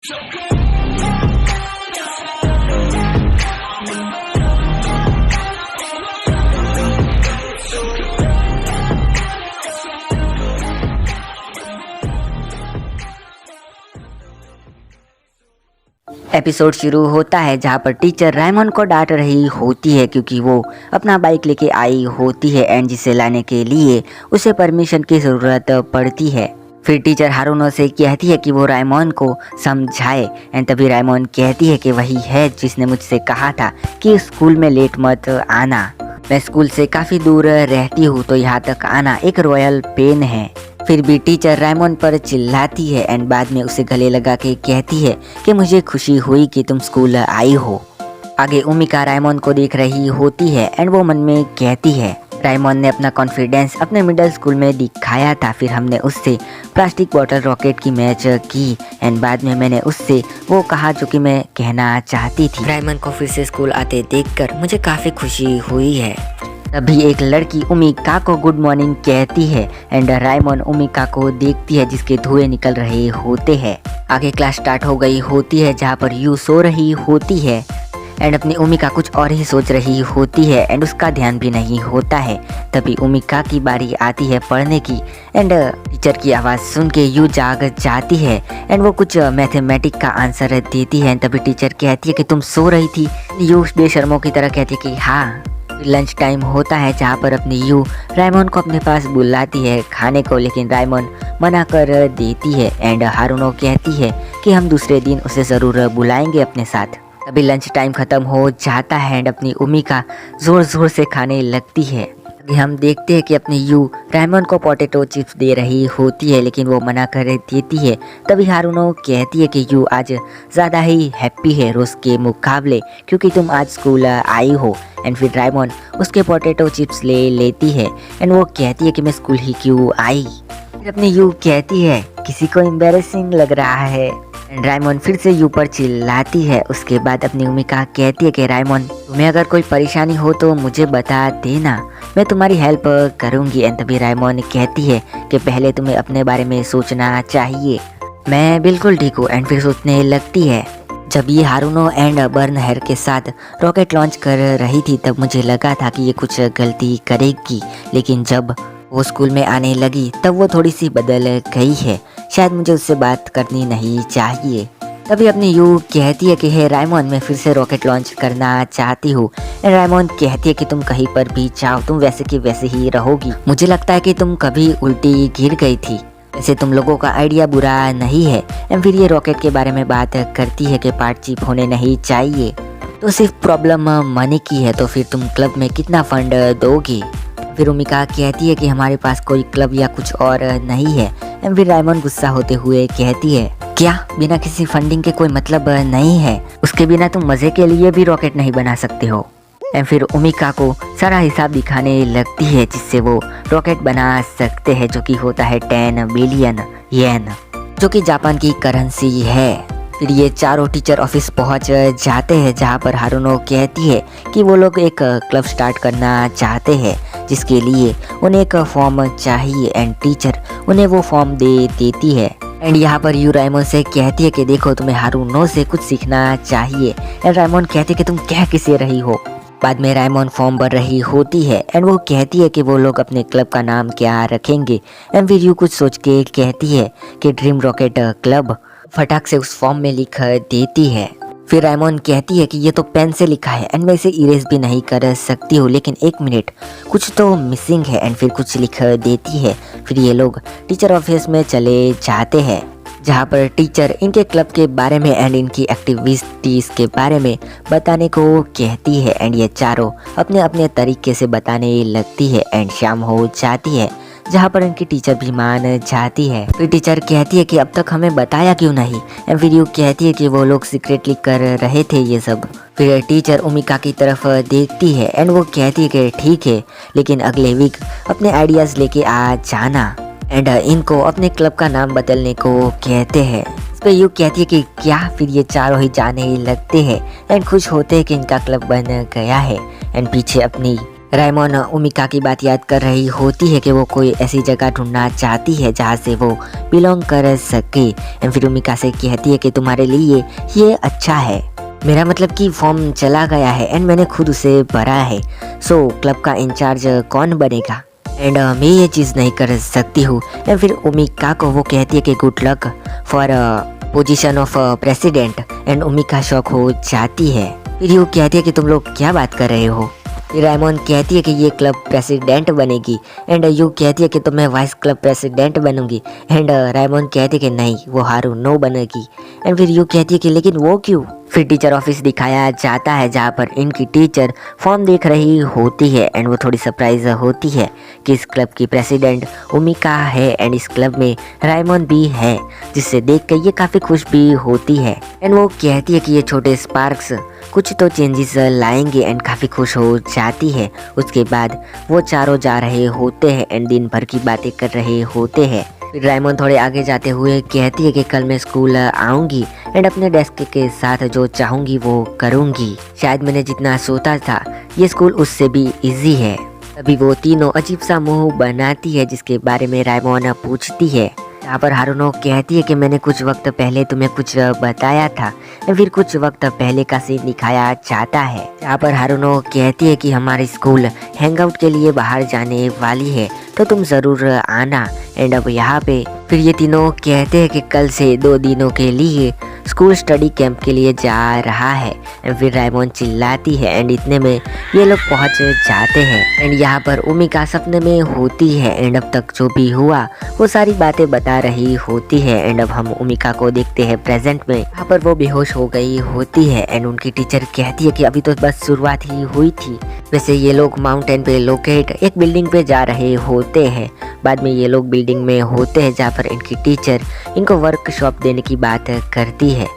Episode शुरू होता है जहाँ पर टीचर रायमन को डांट रही होती है क्योंकि वो अपना बाइक लेके आई होती है एंड जिसे लाने के लिए उसे परमिशन की ज़रूरत पड़ती है। फिर टीचर हारुनो से कहती है कि वो रायमन को समझाए एंड तभी रायमन कहती है कि वही है जिसने मुझसे कहा था कि स्कूल में लेट मत आना। मैं स्कूल से काफ़ी दूर रहती हूँ तो यहाँ तक आना एक रॉयल पेन है। फिर भी टीचर रायमन पर चिल्लाती है एंड बाद में उसे गले लगा के कहती है कि मुझे खुशी हुई कि तुम स्कूल आई हो। आगे उमिका रायमन को देख रही होती है एंड वो मन में कहती है रायमन ने अपना कॉन्फिडेंस अपने मिडिल स्कूल में दिखाया था। फिर हमने उससे प्लास्टिक बॉटल रॉकेट की मैच की एंड बाद में मैंने उससे वो कहा जो कि मैं कहना चाहती थी। रायमन को फिर से स्कूल आते देखकर मुझे काफ़ी खुशी हुई है। तभी एक लड़की उमिका को गुड मॉर्निंग कहती है एंड रायमन उमिका को देखती है जिसके धुएं निकल रहे होते हैं। आगे क्लास स्टार्ट हो गई होती है जहाँ पर यू सो रही होती है एंड अपनी उमिका कुछ और ही सोच रही होती है एंड उसका ध्यान भी नहीं होता है। तभी उमिका की बारी आती है पढ़ने की एंड टीचर की आवाज़ सुन के यू जाग जाती है एंड वो कुछ मैथमेटिक का आंसर देती है। तभी टीचर कहती है कि तुम सो रही थी। यू बेशर्मों की तरह कहती है कि हाँ। लंच टाइम होता है जहाँ पर अपनी यू रायमन को अपने पास बुलाती है खाने को, लेकिन रायमन मना कर देती है एंड हारुनो कहती है कि हम दूसरे दिन उसे ज़रूर बुलाएंगे अपने साथ। तभी लंच टाइम ख़त्म हो जाता है एंड अपनी उमिका ज़ोर ज़ोर से खाने लगती है। अभी हम देखते हैं कि अपनी यू रायमन को पोटैटो चिप्स दे रही होती है लेकिन वो मना कर देती है। तभी हारुनो कहती है कि यू आज ज़्यादा ही हैप्पी है रोज़ के मुकाबले क्योंकि तुम आज स्कूल आई हो। एंड फिर रायमन उसके पोटैटो चिप्स ले लेती है एंड वो कहती है कि मैं स्कूल ही क्यों आई। फिर अपनी यू कहती है किसी को एम्बैरेसिंग लग रहा है एंड रायमन फिर से यू पर चिल्लाती है। उसके बाद अपनी उमिका कहती है कि रायमन तुम्हें अगर कोई परेशानी हो तो मुझे बता देना, मैं तुम्हारी हेल्प करूंगी। एंड तभी रायमन कहती है कि पहले तुम्हें अपने बारे में सोचना चाहिए। मैं बिल्कुल ठीक हूँ। एंड फिर सोचने लगती है जब ये हारुनो एंड बर्न हेयर के साथ रॉकेट लॉन्च कर रही थी तब मुझे लगा था कि ये कुछ गलती करेगी, लेकिन जब वो स्कूल में आने लगी तब वो थोड़ी सी बदल गई है। शायद मुझे उससे बात करनी नहीं चाहिए। तभी अपनी यू कहती है कि हे रायमन मैं फिर से रॉकेट लॉन्च करना चाहती हूँ। एंड रायमन कहती है कि तुम कहीं पर भी जाओ तुम वैसे की वैसे ही रहोगी। मुझे लगता है कि तुम कभी उल्टी गिर गई थी। वैसे तुम लोगों का आइडिया बुरा नहीं है। एंड फिर ये रॉकेट के बारे में बात करती है कि पार्ट चीप होने नहीं चाहिए, तो सिर्फ प्रॉब्लम मनी की है। तो फिर तुम क्लब में कितना फंड दोगी? फिर उमिका कहती है कि हमारे पास कोई क्लब या कुछ और नहीं है। एंड फिर रायमन गुस्सा होते हुए कहती है क्या बिना किसी फंडिंग के कोई मतलब नहीं है? उसके बिना तुम मजे के लिए भी रॉकेट नहीं बना सकते हो। एंड फिर उमिका को सारा हिसाब दिखाने लगती है जिससे वो रॉकेट बना सकते हैं जो कि होता है 10 बिलियन येन जो कि जापान की करेंसी है। फिर ये चारों टीचर ऑफिस पहुंच जाते हैं जहां पर हारुनो कहती है कि वो लोग एक क्लब स्टार्ट करना चाहते हैं जिसके लिए उन्हें एक फॉर्म चाहिए एंड टीचर उन्हें वो फॉर्म दे देती है। एंड यहाँ पर यू रायमन से कहती है कि देखो तुम्हें हारुनो से कुछ सीखना चाहिए। एंड रायमन कहती है कि तुम कह किसे रही हो। बाद में रायमन फॉर्म भर रही होती है एंड वो कहती है कि वो लोग अपने क्लब का नाम क्या रखेंगे। एंड फिर यू कुछ सोच के कहती है कि ड्रीम रॉकेट क्लब फटाक से उस फॉर्म में लिख देती है। फिर रायमन कहती है कि ये तो पेन से लिखा है एंड मैं इसे इरेज भी नहीं कर सकती हूँ, लेकिन एक मिनट कुछ तो मिसिंग है। एंड फिर कुछ लिख देती है। फिर ये लोग टीचर ऑफिस में चले जाते हैं जहाँ पर टीचर इनके क्लब के बारे में एंड इनकी एक्टिविटीज़ के बारे में बताने को कहती है। एंड ये चारों अपने अपने तरीके से बताने लगती है एंड शाम हो जाती है जहाँ पर इनकी टीचर भी मान जाती है। फिर टीचर कहती है कि अब तक हमें बताया क्यों नहीं। एंड फिर यू कहती है कि वो लोग सीक्रेटली कर रहे थे ये सब। फिर टीचर उमिका की तरफ देखती है एंड वो कहती है कि ठीक है लेकिन अगले वीक अपने आइडियाज़ लेके आ जाना। एंड इनको अपने क्लब का नाम बदलने को कहते हैं। इस पर यू कहती है कि क्या? फिर ये चारों ही जाने लगते हैं एंड खुश होते हैं कि इनका क्लब बन गया है। एंड पीछे अपनी रायमोन उमिका की बात याद कर रही होती है कि वो कोई ऐसी जगह ढूंढना चाहती है जहाँ से वो बिलोंग कर सके। एंड फिर उमिका से कहती है कि तुम्हारे लिए ये अच्छा है, मेरा मतलब कि फॉर्म चला गया है एंड मैंने खुद उसे भरा है, सो क्लब का इंचार्ज कौन बनेगा एंड मैं ये चीज़ नहीं कर सकती हूँ। एंड फिर उमिका को वो कहती है कि good luck for position of president एंड उमिका शॉक हो जाती है। फिर यू कहती है कि तुम लोग क्या बात कर रहे हो। फिर रायमोन कहती है कि ये क्लब प्रेसिडेंट बनेगी एंड यू कहती है कि तो मैं वाइस क्लब प्रेसिडेंट बनूंगी एंड रायमोन कहती है कि नहीं वो हारुनो बनेगी। एंड फिर यू कहती है कि लेकिन वो क्यों। फिर टीचर ऑफिस दिखाया जाता है जहाँ पर इनकी टीचर फॉर्म देख रही होती है एंड वो थोड़ी सरप्राइज होती है कि इस क्लब की प्रेसिडेंट उमिका है एंड इस क्लब में रायमोन भी है, जिससे देख कर ये काफ़ी खुश भी होती है। एंड वो कहती है कि ये छोटे स्पार्क्स कुछ तो चेंजेस लाएंगे एंड काफ़ी खुश हो जाती है। उसके बाद वो चारों जा रहे होते हैं एंड दिन भर की बातें कर रहे होते हैं। फिर रायमोन थोड़े आगे जाते हुए कहती है कि कल मैं स्कूल आऊँगी एंड अपने डेस्क के साथ जो चाहूँगी वो करूँगी। शायद मैंने जितना सोचा था ये स्कूल उससे भी इजी है। तभी वो तीनों अजीब सा मुंह बनाती है जिसके बारे में रायमोन पूछती है। यहाँ पर हारुनो कहती है कि मैंने कुछ वक्त पहले तुम्हें कुछ बताया था, फिर कुछ वक्त पहले का सीन दिखाया जाता है। यहाँ पर हारुनो कहती है कि हमारी स्कूल हैंगआउट के लिए बाहर जाने वाली है तो तुम ज़रूर आना। एंड अब यहाँ पे फिर ये तीनों कहते हैं कि कल से 2 दिनों के लिए स्कूल स्टडी कैंप के लिए जा रहा है। एंड फिर रायमोन चिल्लाती है एंड इतने में ये लोग पहुंच जाते हैं एंड यहाँ पर उमिका सपने में होती है एंड अब तक जो भी हुआ वो सारी बातें बता रही होती है। एंड अब हम उमिका को देखते हैं प्रेजेंट में, यहाँ पर वो बेहोश हो गई होती है एंड उनकी टीचर कहती है कि अभी तो बस शुरुआत ही हुई थी। वैसे ये लोग माउंटेन पे लोकेट एक बिल्डिंग पे जा रहे होते हैं। बाद में ये लोग बिल्डिंग में होते हैं जहाँ पर इनकी टीचर इनको वर्कशॉप देने की बात करती है।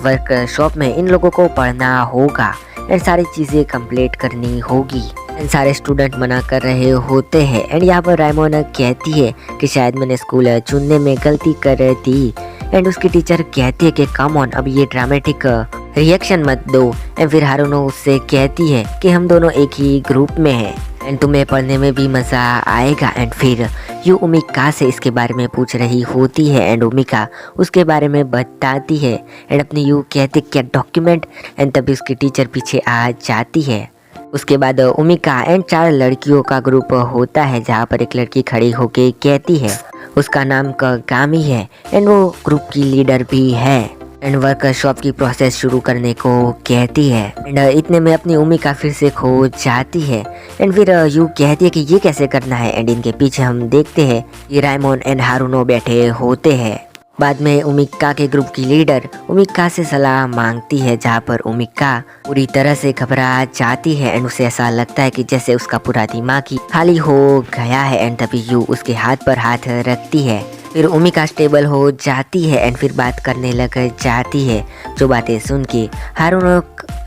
वर्कशॉप में इन लोगों को पढ़ना होगा एंड सारी चीज़ें कंप्लीट करनी होगी एंड सारे स्टूडेंट मना कर रहे होते हैं। एंड यहाँ पर रायमोन कहती है कि शायद मैंने स्कूल चुनने में गलती कर दी एंड उसकी टीचर कहती है कि कम ऑन अब ये ड्रामेटिक रिएक्शन मत दो। एंड फिर हारुनो उससे कहती है कि हम दोनों एक ही ग्रुप में हैं एंड तुम्हें पढ़ने में भी मज़ा आएगा। एंड फिर यू उमिका से इसके बारे में पूछ रही होती है एंड उमिका उसके बारे में बताती है एंड अपनी यू कहती क्या डॉक्यूमेंट। एंड तभी उसकी टीचर पीछे आ जाती है। उसके बाद उमिका एंड 4 लड़कियों का ग्रुप होता है जहाँ पर एक लड़की खड़ी होके कहती है उसका नाम कागामी है एंड वो ग्रुप की लीडर भी है एंड वर्कशॉप की प्रोसेस शुरू करने को कहती है। एंड इतने में अपनी उमिका फिर से खो जाती है एंड फिर यू कहती है कि ये कैसे करना है। एंड इनके पीछे हम देखते हैं कि रायमोन एंड हारुनो बैठे होते हैं। बाद में उमिका के ग्रुप की लीडर उमिका से सलाह मांगती है जहाँ पर उमिका पूरी तरह से घबरा जाती है एंड उसे ऐसा लगता है कि जैसे उसका पूरा दिमाग ही खाली हो गया है। एंड तभी यू उसके हाथ पर हाथ रखती है। फिर उमिका स्टेबल हो जाती है एंड फिर बात करने लग जाती है। जो बातें सुन के हारुनो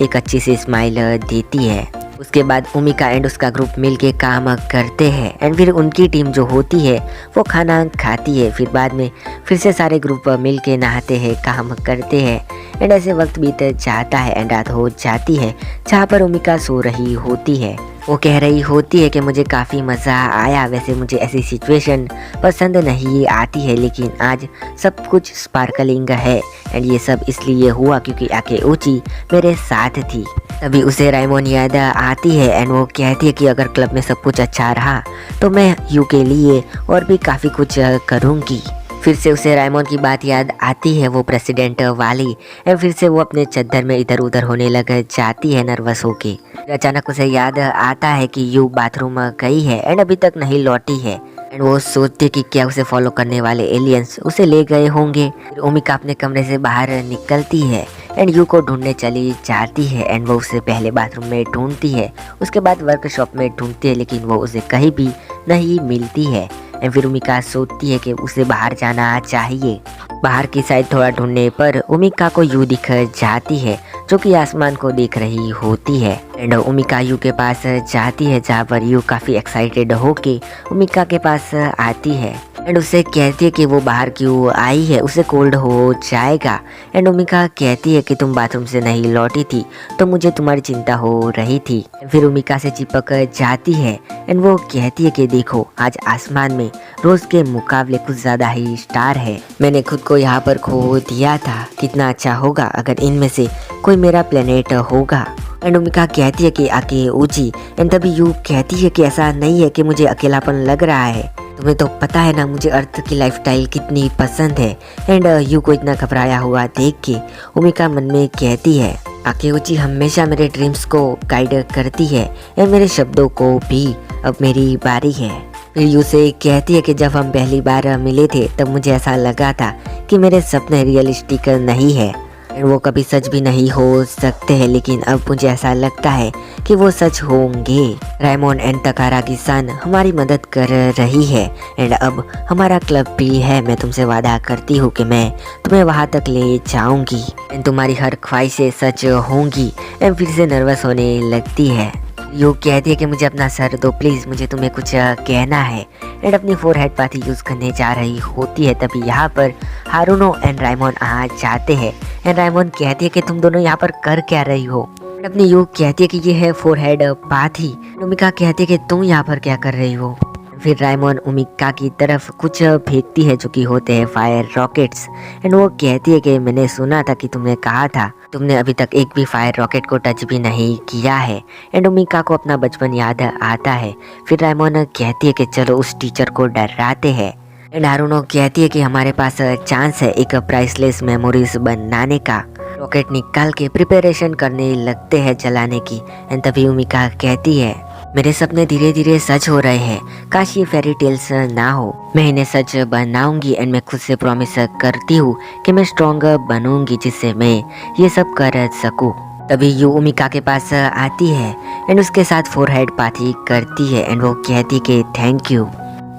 एक अच्छी सी स्माइल देती है। उसके बाद उमिका एंड उसका ग्रुप मिलके काम करते हैं एंड फिर उनकी टीम जो होती है वो खाना खाती है। फिर बाद में फिर से सारे ग्रुप मिलके नहाते हैं, काम करते हैं एंड ऐसे वक्त बीत जाता है एंड रात हो जाती है जहाँ पर उमिका सो रही होती है। वो कह रही होती है कि मुझे काफ़ी मज़ा आया, वैसे मुझे ऐसी सिचुएशन पसंद नहीं आती है लेकिन आज सब कुछ स्पार्कलिंग है एंड ये सब इसलिए हुआ क्योंकि आके ऊंची मेरे साथ थी। तभी उसे रायमोन याद आती है एंड वो कहती है कि अगर क्लब में सब कुछ अच्छा रहा तो मैं यू के लिए और भी काफ़ी कुछ करूँगी। फिर से उसे रायमोन की बात याद आती है, वो प्रेसिडेंट वाली। एंड फिर से वो अपने चद्दर में इधर उधर होने लग जाती है नर्वस होके। अचानक उसे याद आता है कि यू बाथरूम गई है एंड अभी तक नहीं लौटी है एंड वो सोचती कि क्या उसे फॉलो करने वाले एलियंस उसे ले गए होंगे। फिर उमिका अपने कमरे से बाहर निकलती है एंड यू को ढूंढने चली जाती है एंड वो उसे पहले बाथरूम में ढूंढती है, उसके बाद वर्कशॉप में ढूंढती है लेकिन वो उसे कहीं भी नहीं मिलती है। एंड फिर उमिका सोचती है कि उसे बाहर जाना चाहिए। बाहर की साइड थोड़ा ढूंढने पर उमिका को यू दिख जाती है जो कि आसमान को देख रही होती है एंड उमिका यू के पास जाती है जहाँ पर यू काफ़ी एक्साइटेड होके उमिका के पास आती है एंड उसे कहती है कि वो बाहर क्यों आई है, उसे कोल्ड हो जाएगा। एंड उमिका कहती है कि तुम बाथरूम से नहीं लौटी थी तो मुझे तुम्हारी चिंता हो रही थी। फिर उमिका से चिपक जाती है एंड वो कहती है कि देखो आज आसमान में रोज के मुकाबले कुछ ज्यादा ही स्टार है। मैंने खुद को यहाँ पर खो दिया था, कितना अच्छा होगा अगर इनमें से कोई मेरा प्लेनेट होगा। एंड उमिका कहती है कि आके ऊंची। एंड तभी यू कहती है कि ऐसा नहीं है कि मुझे अकेलापन लग रहा है, तुम्हें तो पता है ना मुझे अर्थ की लाइफस्टाइल कितनी पसंद है। एंड यू को इतना घबराया हुआ देख के उमिका मन में कहती है आकेउची हमेशा मेरे ड्रीम्स को गाइड करती है एंड मेरे शब्दों को भी, अब मेरी बारी है। फिर यू से कहती है कि जब हम पहली बार मिले थे तब मुझे ऐसा लगा था कि मेरे सपने रियलिस्टिक नहीं है, वो कभी सच भी नहीं हो सकते हैं, लेकिन अब मुझे ऐसा लगता है कि वो सच होंगे। रायमोन एंड तकाराकी सान हमारी मदद कर रही है एंड अब हमारा क्लब भी है। मैं तुमसे वादा करती हूँ कि मैं तुम्हें वहाँ तक ले जाऊंगी एंड तुम्हारी हर ख्वाहिशें सच होंगी। एंड फिर से नर्वस होने लगती है। यू कहती है कि मुझे अपना सर दो प्लीज, मुझे तुम्हें कुछ कहना है। एंड अपनी फोरहेड पाथी यूज करने जा रही होती है तभी यहाँ पर हारुनो एंड रायमोन आ जाते हैं। एंड रायमोन कहती है कि तुम दोनों यहाँ पर कर क्या रही हो। एंड अपनी यू कहती है कि ये है फोरहेड पाथी। उमिका कहती है कि तुम यहाँ पर क्या कर रही हो। फिर रायमोन उमिका की तरफ कुछ फेंकती है जो कि होते हैं फायर रॉकेट्स। एंड वो कहती है कि मैंने सुना था कि तुमने कहा था तुमने अभी तक एक भी फायर रॉकेट को टच भी नहीं किया है। एंड उमिका को अपना बचपन याद आता है। फिर रायमोन कहती है कि चलो उस टीचर को डराते हैं। एंड हारुनो कहती है कि हमारे पास चांस है एक प्राइसलेस मेमोरीज बनाने का। रॉकेट निकाल के प्रिपरेशन करने लगते हैं जलाने की। एंड तभी उमिका कहती है मेरे सपने धीरे धीरे सच हो रहे हैं, काश ये फेरी टेल्स ना हो, मैं इन्हें सच बनाऊंगी। एंड मैं खुद से प्रॉमिस करती हूँ कि मैं स्ट्रॉन्ग बनूंगी जिससे मैं ये सब कर सकूँ। तभी यू उमिका के पास आती है एंड उसके साथ फोरहेड पाथी करती है। एंड वो कहती कि थैंक यू,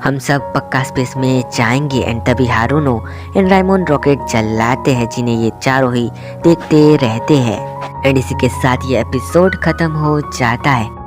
हम सब पक्का स्पेस में जाएंगे। एंड तभी हारुनो एंड रायमोन रॉकेट चलाते हैं जिन्हें ये चारों ही देखते रहते हैं। एंड इसी के साथ ये एपिसोड खत्म हो जाता है।